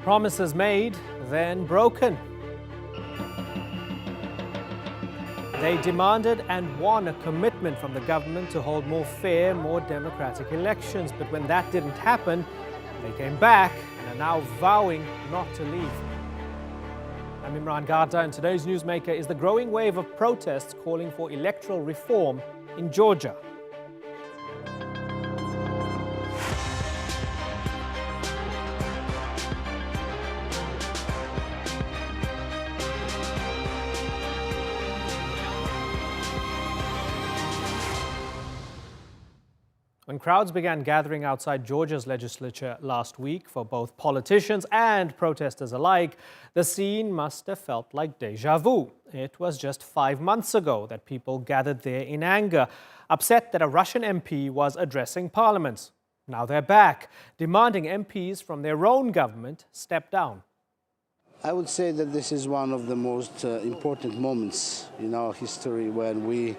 Promises made, then broken. They demanded and won a commitment from the government to hold more fair, more democratic elections. But when that didn't happen, they came back and are now vowing not to leave. I'm Imran Gata, and today's newsmaker is the growing wave of protests calling for electoral reform in Georgia. When crowds began gathering outside Georgia's legislature last week for both politicians and protesters alike, the scene must have felt like déjà vu. It was just 5 months ago that people gathered there in anger, upset that a Russian MP was addressing parliament. Now they're back, demanding MPs from their own government step down. I would say that this is one of the most important moments in our history when we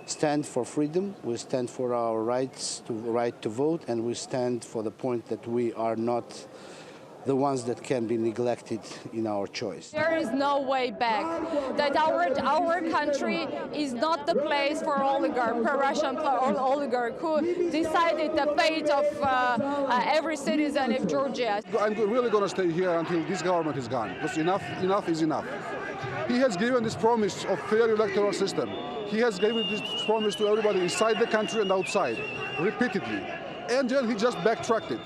stand for freedom, we stand for our right to vote, and we stand for the point that we are not the ones that can be neglected in our choice. There is no way back. That our country is not the place for pro-Russian oligarch who decided the fate of every citizen of Georgia. I'm really going to stay here until this government is gone, because enough is enough. He has given this promise of fair electoral system. He has given this promise to everybody inside the country and outside, repeatedly. And then he just backtracked it.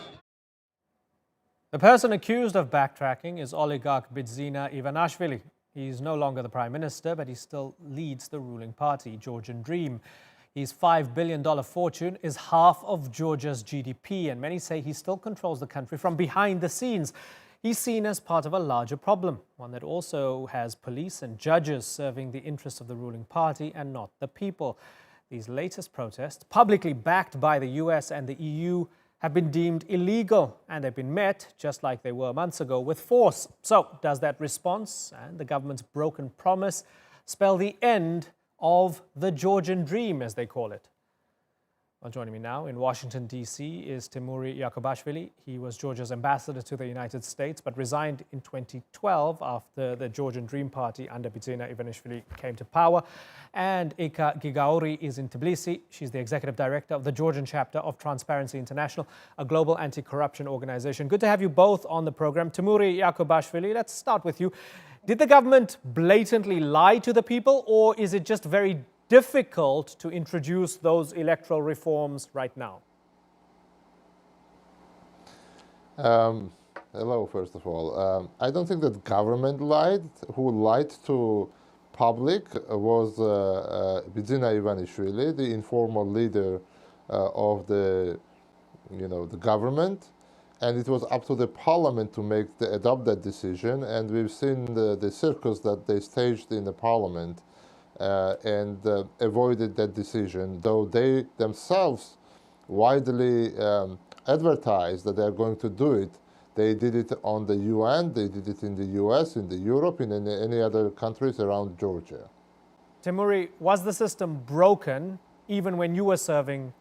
The person accused of backtracking is oligarch Bidzina Ivanishvili. He's no longer the prime minister, but he still leads the ruling party, Georgian Dream. His $5 billion fortune is half of Georgia's GDP, and many say he still controls the country from behind the scenes. He's seen as part of a larger problem, one that also has police and judges serving the interests of the ruling party and not the people. These latest protests, publicly backed by the US and the EU, have been deemed illegal, and they've been met, just like they were months ago, with force. So does that response and the government's broken promise spell the end of the Georgian dream, as they call it? Well, joining me now in Washington, D.C. is Temuri Yakobashvili. He was Georgia's ambassador to the United States, but resigned in 2012 after the Georgian Dream Party under Bidzina Ivanishvili came to power. And Eka Gigauri is in Tbilisi. She's the executive director of the Georgian chapter of Transparency International, a global anti-corruption organization. Good to have you both on the program. Temuri Yakobashvili, let's start with you. Did the government blatantly lie to the people, or is it just very difficult to introduce those electoral reforms right now? Hello, first of all. I don't think that government lied. Who lied to public was Bidzina Ivanishvili, the informal leader of the government, and it was up to the parliament to adopt that decision. And we've seen the circus that they staged in the parliament. And avoided that decision, though they themselves widely advertised that they are going to do it. They did it on the UN, they did it in the US, in the Europe, in any other countries around Georgia. Temuri, was the system broken even when you were serving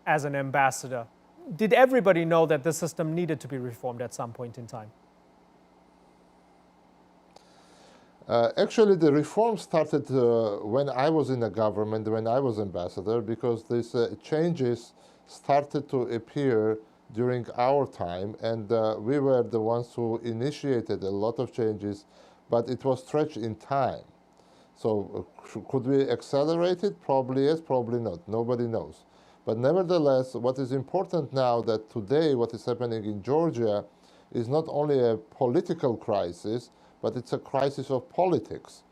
as an ambassador? Did everybody know that the system needed to be reformed at some point in time? Actually, the reform started when I was in the government, when I was ambassador, because these changes started to appear during our time, and we were the ones who initiated a lot of changes, but it was stretched in time. So could we accelerate it? Probably yes, probably not. Nobody knows. But nevertheless, what is important now that today what is happening in Georgia is not only a political crisis, but it's a crisis of politics,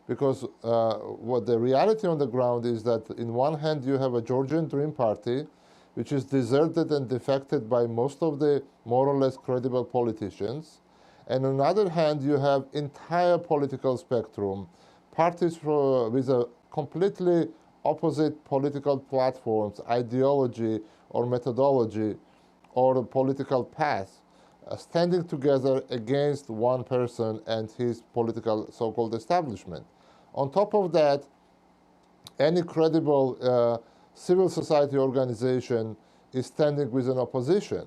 because what the reality on the ground is that in one hand you have a Georgian Dream Party, which is deserted and defected by most of the more or less credible politicians, and on the other hand you have entire political spectrum, parties with a completely opposite political platforms, ideology or methodology or political path, standing together against one person and his political so-called establishment. On top of that, any credible civil society organization is standing with an opposition.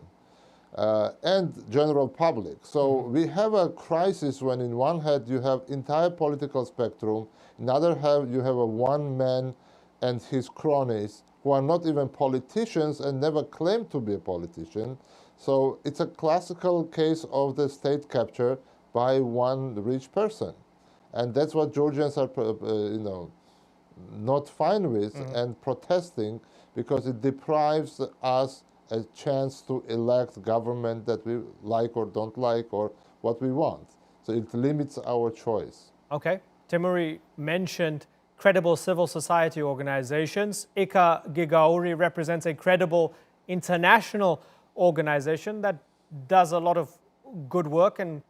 and general public. So we have a crisis when in one hand you have entire political spectrum, in other hand you have a one man and his cronies who are not even politicians and never claimed to be a politician. So it's a classical case of the state capture by one rich person. And that's what Georgians are, not fine with and protesting, because it deprives us a chance to elect government that we like or don't like or what we want. So it limits our choice. Okay. Temuri mentioned credible civil society organizations. Eka Gigauri represents a credible international organization that does a lot of good work and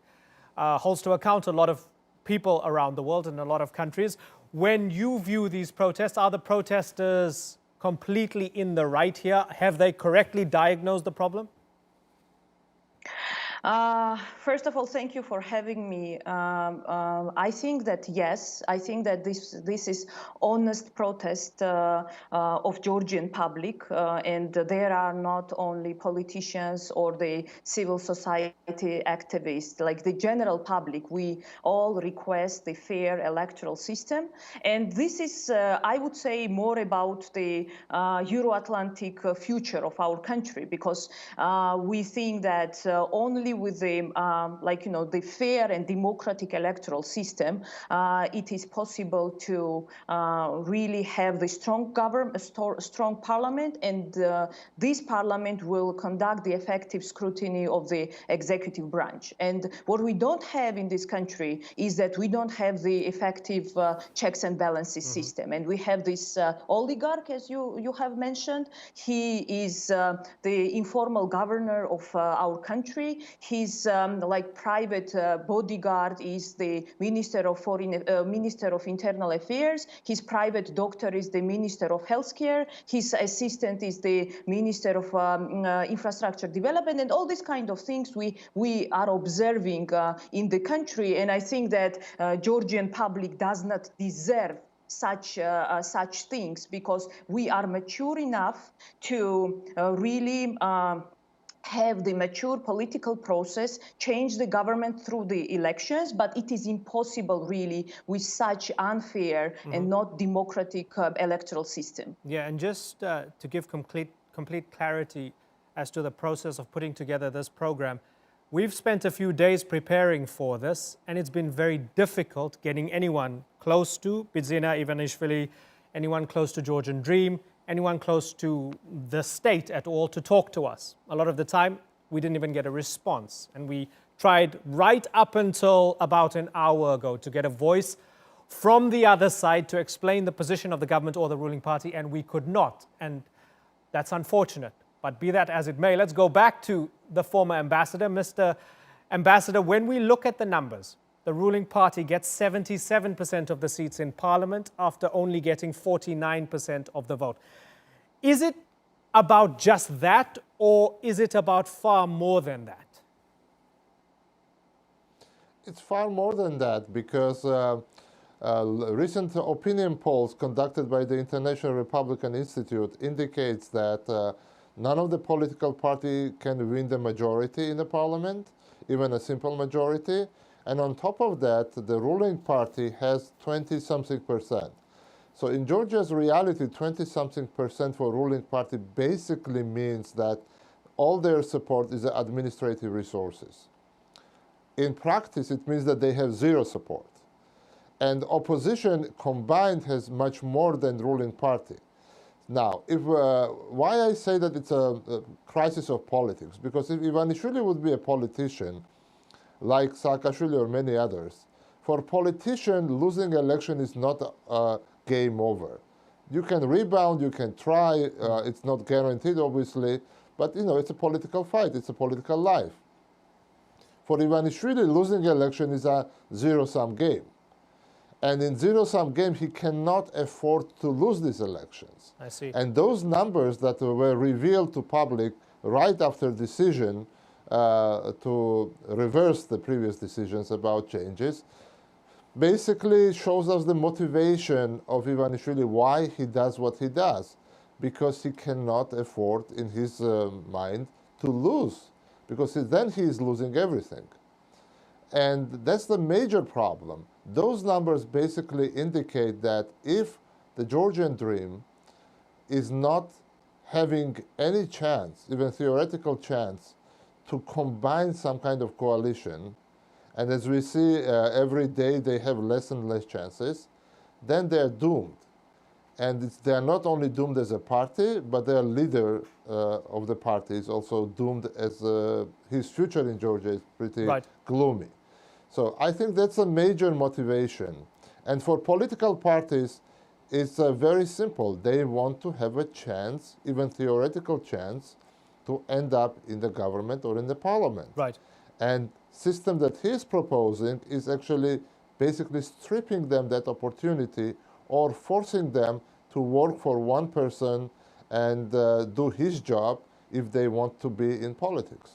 holds to account a lot of people around the world in a lot of countries. When you view these protests, are the protesters completely in the right here? Have they correctly diagnosed the problem? First of all, thank you for having me. I think that yes, I think that this is honest protest of Georgian public, and there are not only politicians or the civil society activists, like the general public. We all request the fair electoral system, and this is, I would say, more about the Euro-Atlantic future of our country, because we think that only with the the fair and democratic electoral system, it is possible to really have the strong government, strong parliament, and this parliament will conduct the effective scrutiny of the executive branch. And what we don't have in this country is that we don't have the effective checks and balances system, and we have this oligarch, as you have mentioned. He is the informal governor of our country. His like private bodyguard is the Minister of Internal Affairs. His private doctor is the Minister of Healthcare. His assistant is the Minister of Infrastructure Development, and all these kind of things we are observing in the country. And I think that Georgian public does not deserve such things, because we are mature enough to really have the mature political process, change the government through the elections, but it is impossible really with such unfair and not democratic electoral system. Yeah, and just to give complete clarity as to the process of putting together this program, we've spent a few days preparing for this, and it's been very difficult getting anyone close to Bidzina Ivanishvili, anyone close to Georgian Dream, anyone close to the state at all to talk to us. A lot of the time, we didn't even get a response. And we tried right up until about an hour ago to get a voice from the other side to explain the position of the government or the ruling party, and we could not. And that's unfortunate. But be that as it may, let's go back to the former ambassador. Mr. Ambassador, when we look at the numbers, the ruling party gets 77% of the seats in parliament after only getting 49% of the vote. Is it about just that, or is it about far more than that? It's far more than that, because recent opinion polls conducted by the International Republican Institute indicates that none of the political party can win the majority in the parliament, even a simple majority. And on top of that, the ruling party has 20-something%. So in Georgia's reality, 20-something% for ruling party basically means that all their support is administrative resources. In practice, it means that they have zero support. And opposition combined has much more than ruling party. Now, why I say that it's a crisis of politics, because if Ivanishvili would be a politician, like Saakashvili or many others, for a politician, losing election is not a game over. You can rebound, you can try, it's not guaranteed, obviously, but it's a political fight, it's a political life. For Ivanishvili, losing election is a zero-sum game. And in zero-sum game, he cannot afford to lose these elections. I see. And those numbers that were revealed to public right after decision to reverse the previous decisions about changes, basically shows us the motivation of Ivanishvili, why he does what he does, because he cannot afford, in his mind, to lose. because then he is losing everything. And that's the major problem. Those numbers basically indicate that if the Georgian dream is not having any chance, even theoretical chance, to combine some kind of coalition, and as we see every day they have less and less chances, then they are doomed. And they are not only doomed as a party, but their leader of the party is also doomed as his future in Georgia is pretty gloomy. So I think that's a major motivation. And for political parties, it's very simple. They want to have a chance, even theoretical chance, to end up in the government or in the parliament. Right. And system that he's proposing is actually basically stripping them that opportunity or forcing them to work for one person and do his job if they want to be in politics.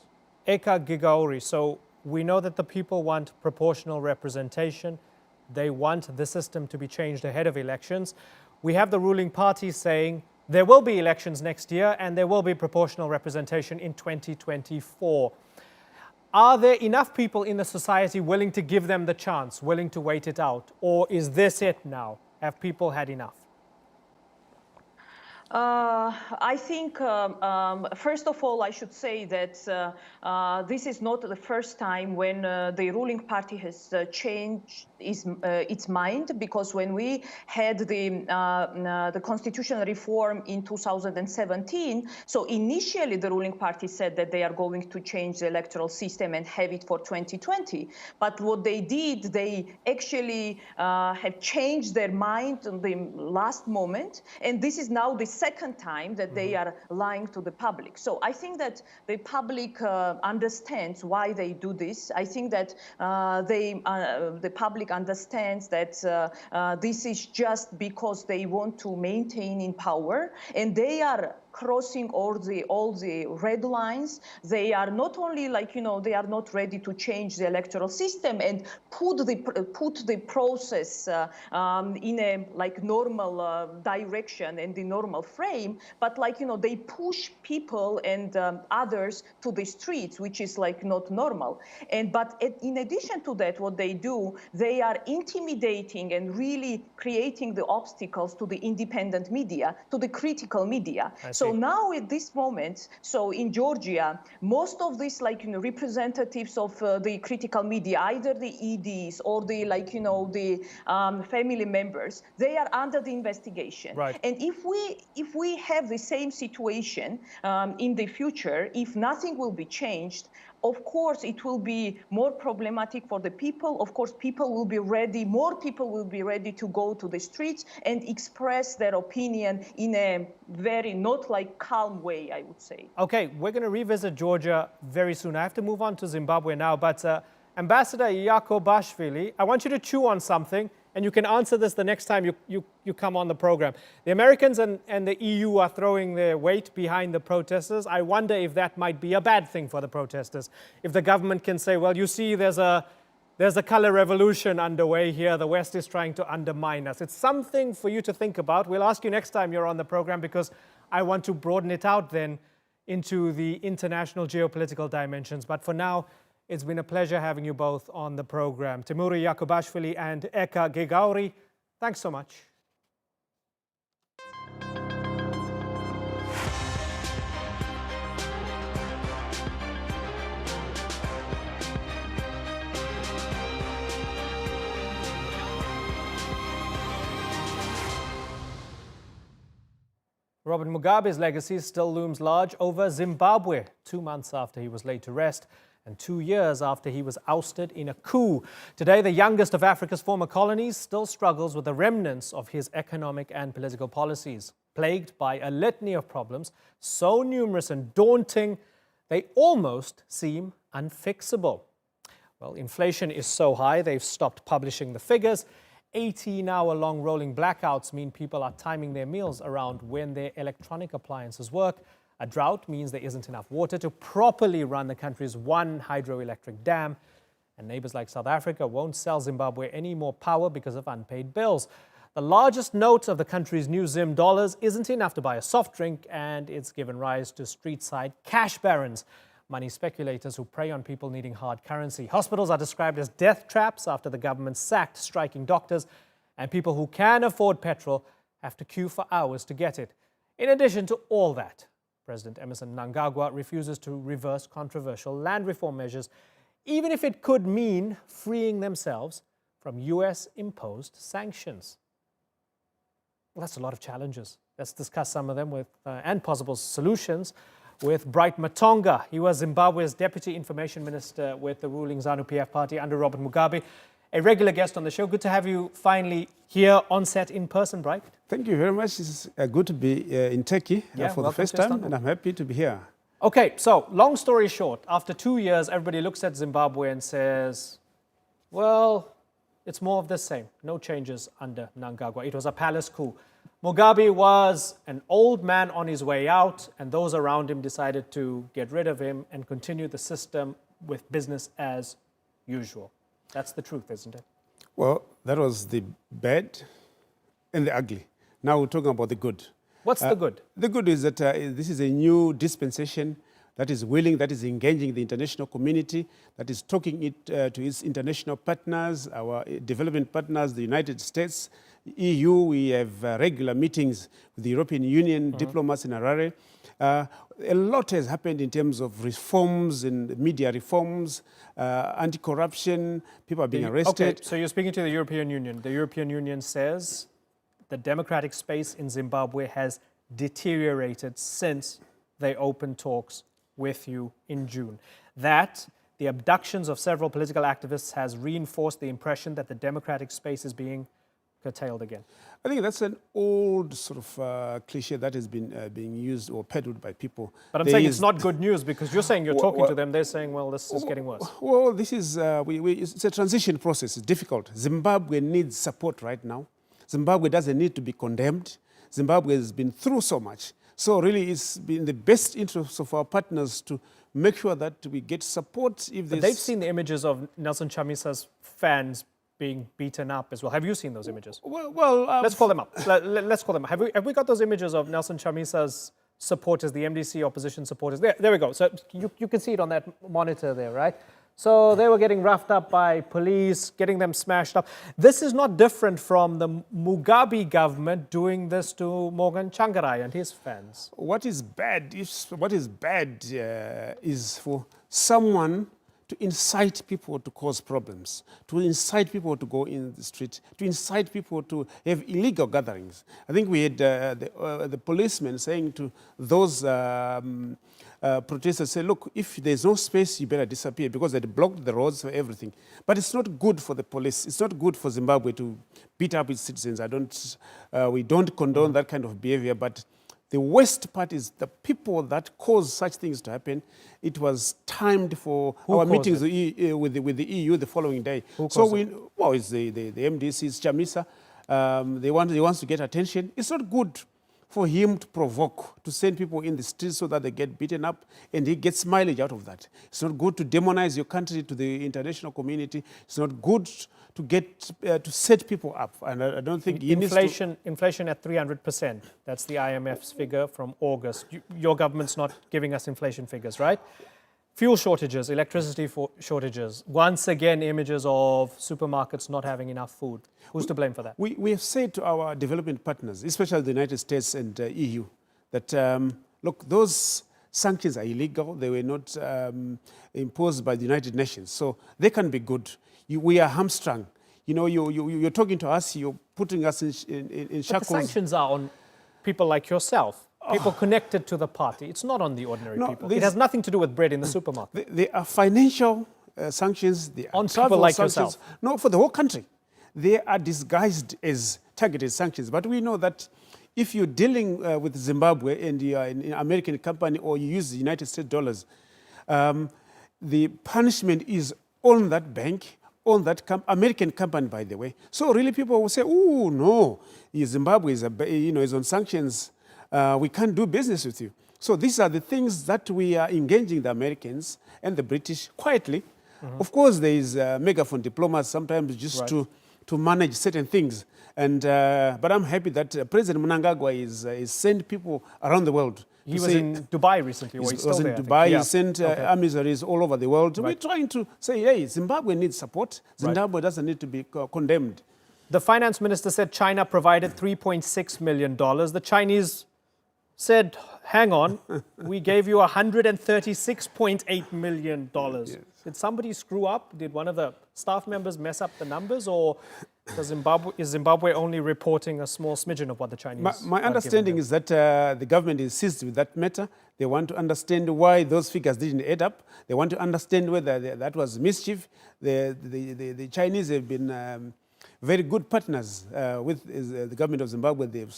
Eka Gigauri, so we know that the people want proportional representation. They want the system to be changed ahead of elections. We have the ruling party saying there will be elections next year and there will be proportional representation in 2024. Are there enough people in the society willing to give them the chance, willing to wait it out? Or is this it now? Have people had enough? I think, first of all, I should say that this is not the first time when the ruling party has changed its mind, because when we had the constitutional reform in 2017, so initially the ruling party said that they are going to change the electoral system and have it for 2020. But what they did, they actually have changed their mind in the last moment, and this is now the second time that they are lying to the public. So I think that the public understands why they do this. I think that the public understands that this is just because they want to maintain in power, and they are crossing all the red lines. They are not only they are not ready to change the electoral system and put the process in a normal direction and the normal frame, but they push people and others to the streets, which is not normal. But in addition to that, what they do, they are intimidating and really creating the obstacles to the independent media, to the critical media. So now at this moment, so in Georgia, most of these representatives of the critical media, either the EDs or the family members, they are under the investigation. Right. And if we have the same situation in the future, if nothing will be changed, of course, it will be more problematic for the people. Of course, people will be ready, more people will be ready to go to the streets and express their opinion in a very not calm way, I would say. Okay, we're going to revisit Georgia very soon. I have to move on to Zimbabwe now, but Ambassador Yakobashvili, I want you to chew on something, and you can answer this the next time you come on the program. The Americans and the EU are throwing their weight behind the protesters. I wonder if that might be a bad thing for the protesters. If the government can say, well, you see, there's a color revolution underway here. The West is trying to undermine us. It's something for you to think about. We'll ask you next time you're on the program, because I want to broaden it out then into the international geopolitical dimensions. But for now, it's been a pleasure having you both on the program. Temuri Yakobashvili and Eka Gigauri, thanks so much. Robert Mugabe's legacy still looms large over Zimbabwe, 2 months after he was laid to rest and 2 years after he was ousted in a coup. Today, the youngest of Africa's former colonies still struggles with the remnants of his economic and political policies, plagued by a litany of problems so numerous and daunting, they almost seem unfixable. Well, inflation is so high, they've stopped publishing the figures. 18-hour-long rolling blackouts mean people are timing their meals around when their electronic appliances work. A drought means there isn't enough water to properly run the country's one hydroelectric dam. And neighbors like South Africa won't sell Zimbabwe any more power because of unpaid bills. The largest note of the country's new Zim dollars isn't enough to buy a soft drink, and it's given rise to street-side cash barons. money speculators who prey on people needing hard currency. Hospitals are described as death traps after the government sacked striking doctors, and people who can afford petrol have to queue for hours to get it. In addition to all that, President Emmerson Mnangagwa refuses to reverse controversial land reform measures, even if it could mean freeing themselves from US-imposed sanctions. Well, that's a lot of challenges. Let's discuss some of them with and possible solutions with Bright Matonga. He was Zimbabwe's Deputy Information Minister with the ruling ZANU-PF party under Robert Mugabe. A regular guest on the show. Good to have you finally here on set in person, Bright. Thank you very much. It's good to be in Turkey for the first time, and I'm happy to be here. Okay, so long story short, after 2 years, everybody looks at Zimbabwe and says, well, it's more of the same. No changes under Mnangagwa. It was a palace coup. Mugabe was an old man on his way out, and those around him decided to get rid of him and continue the system with business as usual. That's the truth, isn't it? Well, that was the bad and the ugly. Now we're talking about the good. What's the good? The good is that this is a new dispensation that is willing, that is engaging the international community, that is talking it to its international partners, our development partners, the United States, the EU. We have regular meetings with the European Union diplomats in Harare. A lot has happened in terms of reforms and media reforms, anti-corruption, people are being arrested. Okay, so you're speaking to the European Union. The European Union says the democratic space in Zimbabwe has deteriorated since they opened talks with you in June. That the abductions of several political activists has reinforced the impression that the democratic space is being curtailed again. I think that's an old sort of cliche that has been being used or peddled by people. But I'm saying it's not good news because you're saying you're talking to them. They're saying, well, this is getting worse. Well, this is, it's a transition process. It's difficult. Zimbabwe needs support right now. Zimbabwe doesn't need to be condemned. Zimbabwe has been through so much. So really it's been the best interest of our partners to make sure that we get support if there's... They've seen the images of Nelson Chamisa's fans being beaten up as well. Have you seen those images? Well, let's call them up. Let's call them up. Have we got those images of Nelson Chamisa's supporters, the MDC opposition supporters? There we go. So you can see it on that monitor there, right? So they were getting roughed up by police, getting them smashed up. This is not different from the Mugabe government doing this to Morgan Tsvangirai and his fans. What is bad is for someone to incite people to cause problems, to incite people to go in the street, to incite people to have illegal gatherings. I think we had the policemen saying to those protesters, say, look, if there's no space, you better disappear, because they blocked the roads for everything. But it's not good for the police. It's not good for Zimbabwe to beat up its citizens. We don't condone that kind of behavior, but the worst part is the people that cause such things to happen. It was timed for our meetings with the EU the following day. It's the MDC, it's Chamisa. He wants to get attention. It's not good for him to provoke, to send people in the streets so that they get beaten up and he gets mileage out of that. It's not good to demonize your country to the international community. It's not good to get to set people up. And I don't think inflation at 300%. That's the IMF's figure from August. Your government's not giving us inflation figures, right? Fuel shortages, electricity shortages. Once again, images of supermarkets not having enough food. Who's to blame for that? We have said to our development partners, especially the United States and EU, that, look, those sanctions are illegal. They were not imposed by the United Nations. So they can be good. We are hamstrung. You know, you're talking to us, you're putting us in shackles. But the sanctions are on people like yourself. People connected to the party. It's not on the ordinary people. It has nothing to do with bread in the supermarket. There are financial sanctions. There are on people like yourself. No, for the whole country. They are disguised as targeted sanctions. But we know that if you're dealing with Zimbabwe and you're an American company or you use the United States dollars, the punishment is on that bank, on that American company, by the way. So really people will say, oh, no, Zimbabwe is on sanctions. We can't do business with you. So these are the things that we are engaging the Americans and the British quietly. Of course, there is megaphone diplomats sometimes just to manage certain things. And but I'm happy that President Mnangagwa is sent people around the world He was in Dubai recently, or he's still there. In Dubai. Yeah. He sent emissaries all over the world. Right. We're trying to say, hey, Zimbabwe needs support. Zimbabwe doesn't need to be condemned. The finance minister said China provided $3.6 million. The Chinese said, hang on, we gave you $136.8 million. Yes. Did somebody screw up? Did one of the staff members mess up the numbers? Or is Zimbabwe only reporting a small smidgen of what the Chinese My understanding is that the government is seized with that matter. They want to understand why those figures didn't add up. They want to understand whether that was mischief. The Chinese have been very good partners with the government of Zimbabwe. They've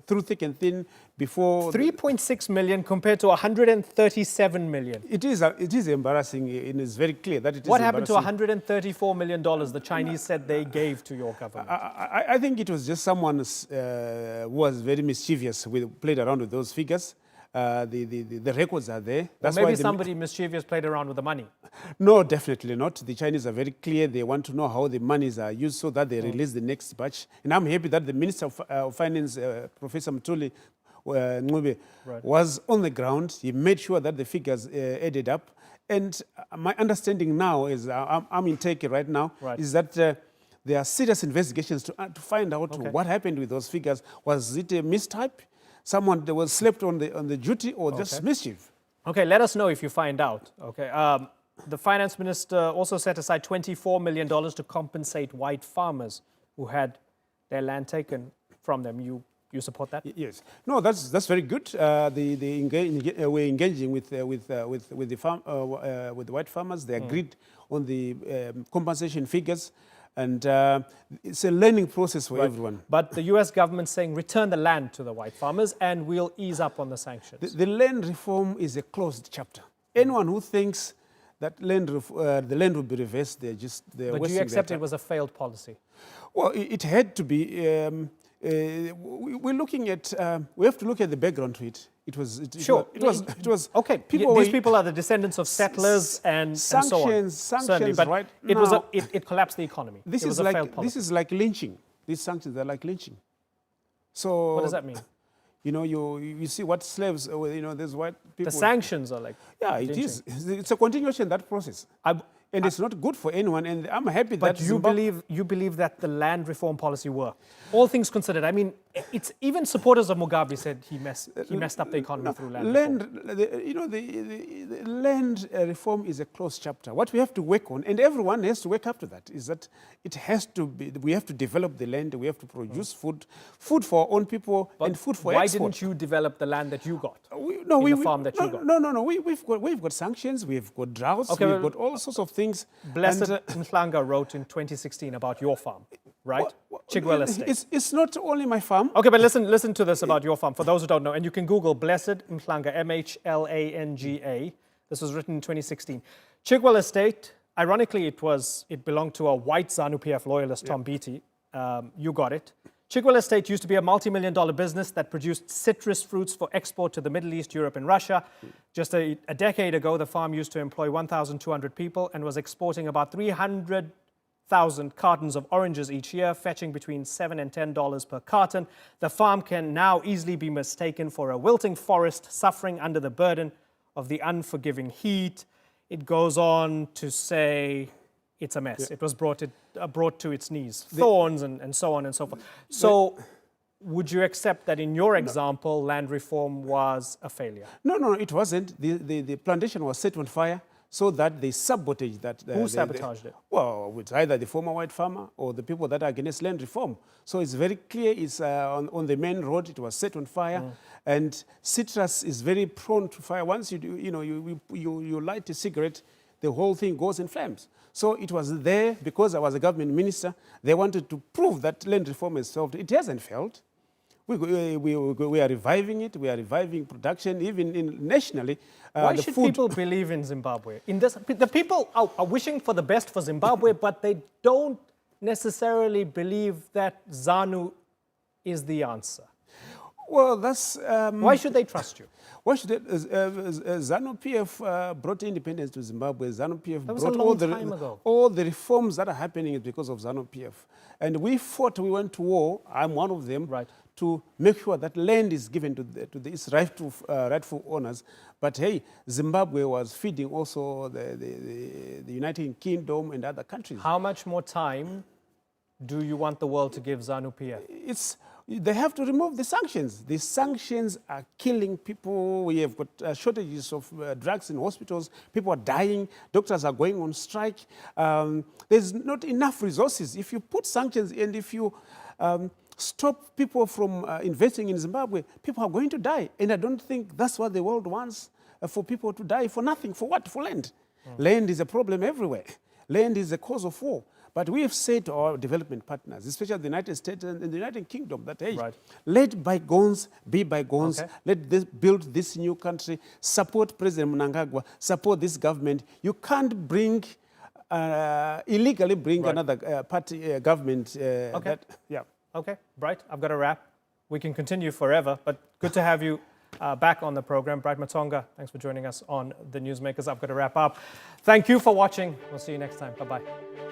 through thick and thin before. 3.6 million compared to 137 million. It is embarrassing. It is very clear that it is. What happened to $134 million the Chinese said they gave to your government? I think it was just someone who was very mischievous, played around with those figures. The records are there. That's maybe somebody mischievous played around with the money. No, definitely not. The Chinese are very clear. They want to know how the monies are used so that they release the next batch. And I'm happy that the Minister of Finance, Professor Mugabe, was on the ground. He made sure that the figures added up. And my understanding now is, I'm in Turkey right now, is that there are serious investigations to find out what happened with those figures. Was it a mistype? Someone that was slept on the duty, or just mischief? Okay, let us know if you find out. Okay, the finance minister also set aside $24 million to compensate white farmers who had their land taken from them. You support that? Yes. No, that's very good. We're engaging with the white farmers. They agreed on the compensation figures. And it's a learning process for everyone. But the US government saying return the land to the white farmers and we'll ease up on the sanctions. The land reform is a closed chapter. Anyone who thinks that the land will be reversed, they're wasting their time. But do you accept it was a failed policy? Well, it had to be. We're looking at. We have to look at the background to it. It was okay. These people are the descendants of settlers and so on. Sanctions, but right? It collapsed the economy. This is like lynching. These sanctions are like lynching. So what does that mean? You know, you see what slaves. There's white people. The sanctions are like. Yeah, it is. It's a continuation of that process. And it's not good for anyone. And I'm happy that. But you believe that the land reform policy worked. All things considered, I mean, it's even supporters of Mugabe said he messed up the economy through land reform. The land reform is a closed chapter. What we have to work on, and everyone has to wake up to that, is that it has to be. We have to develop the land. We have to produce food for our own people, and food for export. Why didn't you develop the land that you got? The farm that you got? No. We've got sanctions. We've got droughts. We've got all sorts of things. Blessed Mhlanga wrote in 2016 about your farm, right? Chigwell Estate. It's not only my farm. Okay, but listen to this about your farm, for those who don't know. And you can Google Blessed Mhlanga, Mhlanga. This was written in 2016. Chigwell Estate, ironically, it belonged to a white ZANU-PF loyalist, Tom Beattie. You got it. Chigwell Estate used to be a multi-million-dollar business that produced citrus fruits for export to the Middle East, Europe, and Russia. Just a decade ago, the farm used to employ 1,200 people and was exporting about 300,000 cartons of oranges each year, fetching between $7 and $10 per carton. The farm can now easily be mistaken for a wilting forest suffering under the burden of the unforgiving heat. It goes on to say it's a mess. It was brought to its knees. Thorns and so on and so forth. So would you accept that in your example, land reform was a failure? No, it wasn't. The plantation was set on fire so that they sabotaged that. Who sabotaged it? Well, it's either the former white farmer or the people that are against land reform. So it's very clear. It's on the main road. It was set on fire. And citrus is very prone to fire. Once you light a cigarette, the whole thing goes in flames. So it was there because I was a government minister. They wanted to prove that land reform is solved. It hasn't failed. We are reviving it. We are reviving production, even nationally. Why should people believe in Zimbabwe? The people are wishing for the best for Zimbabwe, but they don't necessarily believe that ZANU is the answer. Well, that's... Why should they trust you? Why should ZANU-PF brought independence to Zimbabwe. ZANU-PF brought all the reforms that are happening because of ZANU-PF. And we went to war, I'm one of them, to make sure that land is given to its rightful owners. But hey, Zimbabwe was feeding also the United Kingdom and other countries. How much more time do you want the world to give ZANU-PF? They have to remove the sanctions. The sanctions are killing people. We have got shortages of drugs in hospitals. People are dying. Doctors are going on strike. There's not enough resources. If you put sanctions and if you stop people from investing in Zimbabwe, people are going to die. And I don't think that's what the world wants, for people to die for nothing. For what? For land. Land is a problem everywhere. Land is the cause of war. But we have said to our development partners, especially the United States and the United Kingdom, that, hey, let bygones be bygones. Let this build this new country. Support President Mnangagwa. Support this government. You can't bring, illegally bring another party government. Okay, Bright, I've got to wrap. We can continue forever, but good to have you back on the program. Bright Matonga, thanks for joining us on The Newsmakers. I've got to wrap up. Thank you for watching. We'll see you next time. Bye-bye.